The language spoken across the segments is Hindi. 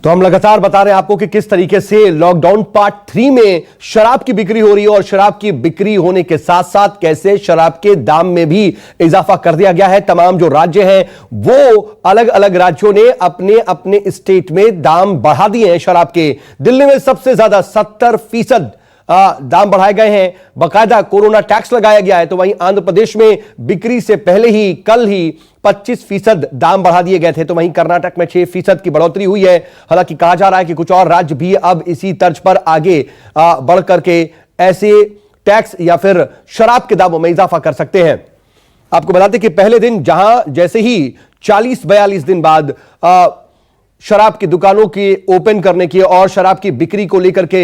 तो हम लगातार बता रहे हैं आपको कि किस तरीके से लॉकडाउन पार्ट 3 में शराब की बिक्री हो रही है और शराब की बिक्री होने के साथ साथ कैसे शराब के दाम में भी इजाफा कर दिया गया है। तमाम जो राज्य हैं वो अलग अलग राज्यों ने अपने अपने स्टेट में दाम बढ़ा दिए हैं शराब के। दिल्ली में सबसे ज्यादा 70% दाम बढ़ाए गए हैं, बाकायदा कोरोना टैक्स लगाया गया है। तो वहीं आंध्र प्रदेश में बिक्री से पहले ही कल ही 25% दाम बढ़ा दिए गए थे। तो वहीं कर्नाटक में 6% की बढ़ोतरी हुई है। हालांकि कहा जा रहा है कि कुछ और राज्य भी अब इसी तर्ज पर आगे बढ़ करके ऐसे टैक्स या फिर शराब के दामों में इजाफा कर सकते हैं। आपको बताते कि पहले दिन जहां जैसे ही 40-42 दिन बाद शराब की दुकानों की ओपन करने की और शराब की बिक्री को लेकर के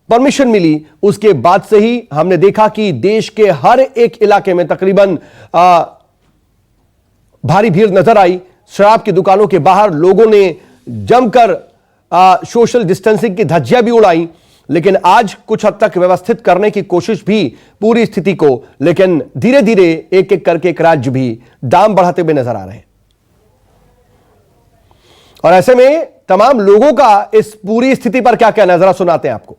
परमिशन मिली, उसके बाद से ही हमने देखा कि देश के हर एक इलाके में तकरीबन भारी भीड़ नजर आई। शराब की दुकानों के बाहर लोगों ने जमकर सोशल डिस्टेंसिंग की धज्जियां भी उड़ाई। लेकिन आज कुछ हद तक व्यवस्थित करने की कोशिश भी पूरी स्थिति को, लेकिन धीरे धीरे एक एक करके एक राज्य भी दाम बढ़ाते हुए नजर आ रहे हैं। और ऐसे में तमाम लोगों का इस पूरी स्थिति पर क्या कहना है, जरा सुनाते हैं आपको।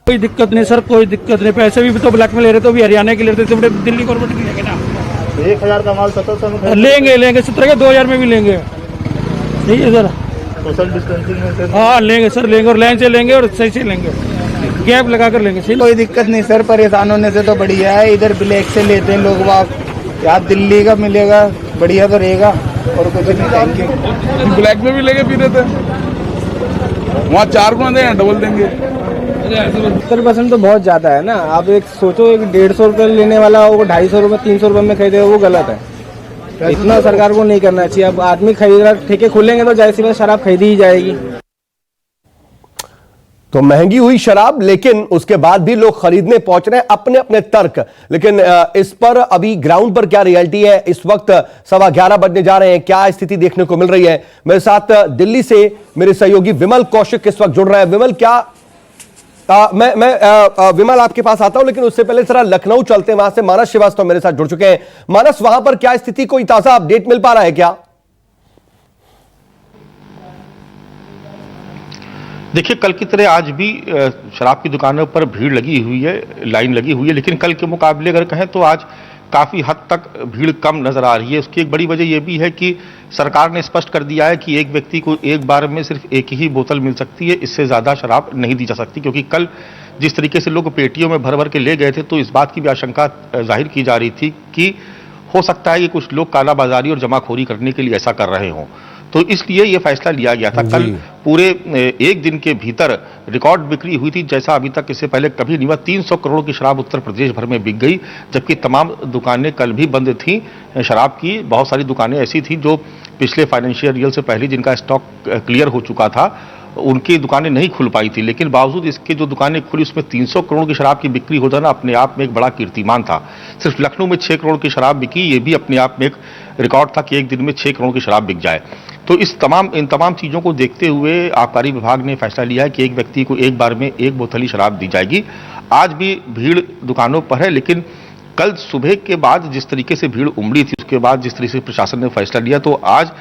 कोई दिक्कत नहीं सर, कोई दिक्कत नहीं। पैसे भी तो ब्लैक में ले रहे थे, भी हरियाणा के ले रहे थे, दिल्ली गवर्नमेंट की लेंगे ना। 1000 का माल 1700 में लेंगे 17 के 2000 में भी लेंगे। सही है सर, सोशल डिस्टेंसिंग में से हाँ लेंगे सर, लेंगे और लाइन से लेंगे और सही से लेंगे, गैप लगा कर लेंगे। सही, कोई दिक्कत नहीं सर, परेशान होने से तो बढ़िया है। इधर ब्लैक से लेते हैं लोग बाग, यार दिल्ली का मिलेगा बढ़िया तो रहेगा और कुछ नहीं। ब्लैक में भी लेके पी रहे थे, वहाँ 4 गुना दें डबल देंगे। 70% तो बहुत ज्यादा है ना। आप एक सोचो, एक 150 रुपये लेने वाला वो 250 रुपये 300 रुपये में खरीदेगा, वो गलत है। इतना सरकार को नहीं करना चाहिए। अब आदमी खरीद रहा, ठेके खुलेंगे तो जाहिर सी बात शराब खरीदी ही जाएगी। तो महंगी हुई शराब, लेकिन उसके बाद भी लोग खरीदने पहुंच रहे हैं अपने अपने तर्क। लेकिन इस पर अभी ग्राउंड पर क्या रियलिटी है, इस वक्त 11:15 बजने जा रहे हैं, क्या स्थिति देखने को मिल रही है। मेरे साथ दिल्ली से मेरे सहयोगी विमल कौशिक इस वक्त जुड़ रहे हैं। विमल, क्या मैं विमल आपके पास आता हूं, लेकिन उससे पहले जरा लखनऊ चलते हैं। वहां से मानस श्रीवास्तव मेरे साथ जुड़ चुके हैं। मानस, वहां पर क्या स्थिति, कोई ताजा अपडेट मिल पा रहा है क्या? देखिए, कल की तरह आज भी शराब की दुकानों पर भीड़ लगी हुई है, लाइन लगी हुई है, लेकिन कल के मुकाबले अगर कहें तो आज काफ़ी हद तक भीड़ कम नजर आ रही है। उसकी एक बड़ी वजह यह भी है कि सरकार ने स्पष्ट कर दिया है कि एक व्यक्ति को एक बार में सिर्फ एक ही बोतल मिल सकती है, इससे ज़्यादा शराब नहीं दी जा सकती। क्योंकि कल जिस तरीके से लोग पेटियों में भर भर के ले गए थे, तो इस बात की भी आशंका जाहिर की जा रही थी कि हो सकता है कि कुछ लोग कालाबाजारी और जमाखोरी करने के लिए ऐसा कर रहे हों। तो इसलिए यह फैसला लिया गया था। कल पूरे एक दिन के भीतर रिकॉर्ड बिक्री हुई थी, जैसा अभी तक इससे पहले कभी नहीं हुआ। 300 करोड़ की शराब उत्तर प्रदेश भर में बिक गई, जबकि तमाम दुकानें कल भी बंद थीं शराब की। बहुत सारी दुकानें ऐसी थी जो पिछले फाइनेंशियल ईयर से पहले जिनका स्टॉक क्लियर हो चुका था, उनकी दुकानें नहीं खुल पाई थी। लेकिन बावजूद इसके जो दुकानें खुली, उसमें 300 करोड़ की शराब की बिक्री हो जाना अपने आप में एक बड़ा कीर्तिमान था। सिर्फ लखनऊ में 6 करोड़ की शराब बिकी, ये भी अपने आप में एक रिकॉर्ड था कि एक दिन में 6 करोड़ की शराब बिक जाए। तो इन तमाम चीज़ों को देखते हुए आबकारी विभाग ने फैसला लिया है कि एक व्यक्ति को एक बार में एक बोतल ही शराब दी जाएगी। आज भी भीड़ दुकानों पर है, लेकिन कल सुबह के बाद जिस तरीके से भीड़ उमड़ी थी, उसके बाद जिस तरीके से प्रशासन ने फैसला लिया, तो आज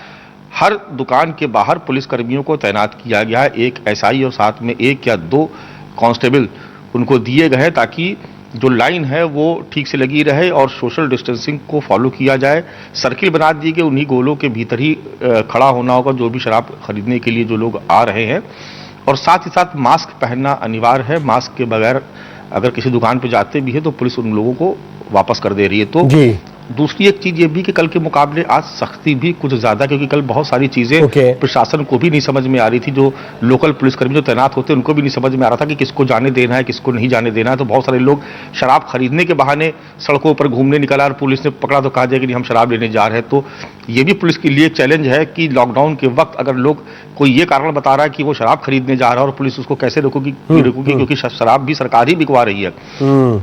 हर दुकान के बाहर पुलिस कर्मियों को तैनात किया गया है। एक एसआई और साथ में 1 या 2 कांस्टेबल उनको दिए गए हैं, ताकि जो लाइन है वो ठीक से लगी रहे और सोशल डिस्टेंसिंग को फॉलो किया जाए। सर्किल बना दिए गए, उन्हीं गोलों के भीतर ही खड़ा होना होगा जो भी शराब खरीदने के लिए जो लोग आ रहे हैं। और साथ ही साथ मास्क पहनना अनिवार्य है। मास्क के बगैर अगर किसी दुकान पर जाते भी है तो पुलिस उन लोगों को वापस कर दे रही है। तो दूसरी एक चीज ये भी कि कल के मुकाबले आज सख्ती भी कुछ ज्यादा, क्योंकि कल बहुत सारी चीजें प्रशासन को भी नहीं समझ में आ रही थी। जो लोकल पुलिसकर्मी जो तैनात होते हैं उनको भी नहीं समझ में आ रहा था कि किसको जाने देना है, किसको नहीं जाने देना है। तो बहुत सारे लोग शराब खरीदने के बहाने सड़कों पर घूमने निकला और पुलिस ने पकड़ा तो कहा जाए कि नहीं, हम शराब लेने जा रहे हैं। तो ये भी पुलिस के लिए चैलेंज है कि लॉकडाउन के वक्त अगर लोग कोई ये कारण बता रहा है कि वो शराब खरीदने जा रहा है और पुलिस उसको कैसे रोकेगी, क्योंकि शराब भी सरकार ही बिकवा रही है।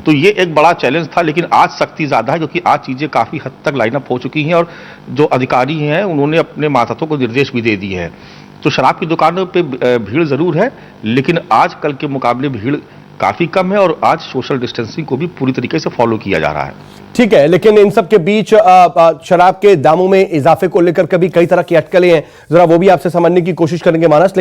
तो ये एक बड़ा चैलेंज था। लेकिन आज सख्ती ज्यादा है, क्योंकि आज चीजें काफी हद तक लाइनअप हो चुकी हैं और जो अधिकारी हैं उन्होंने अपने मातहतों को निर्देश भी दे दिए हैं। तो शराब की दुकानों पे भीड़ जरूर है, लेकिन आज कल के मुकाबले भीड़ काफी कम है और आज सोशल डिस्टेंसिंग को भी पूरी तरीके से फॉलो किया जा रहा है। ठीक है, लेकिन इन सब के बीच शराब के दामों में इजाफे को लेकर कभी कई तरह की अटकलें हैं, जरा वो भी आपसे समझने की कोशिश करेंगे मानस।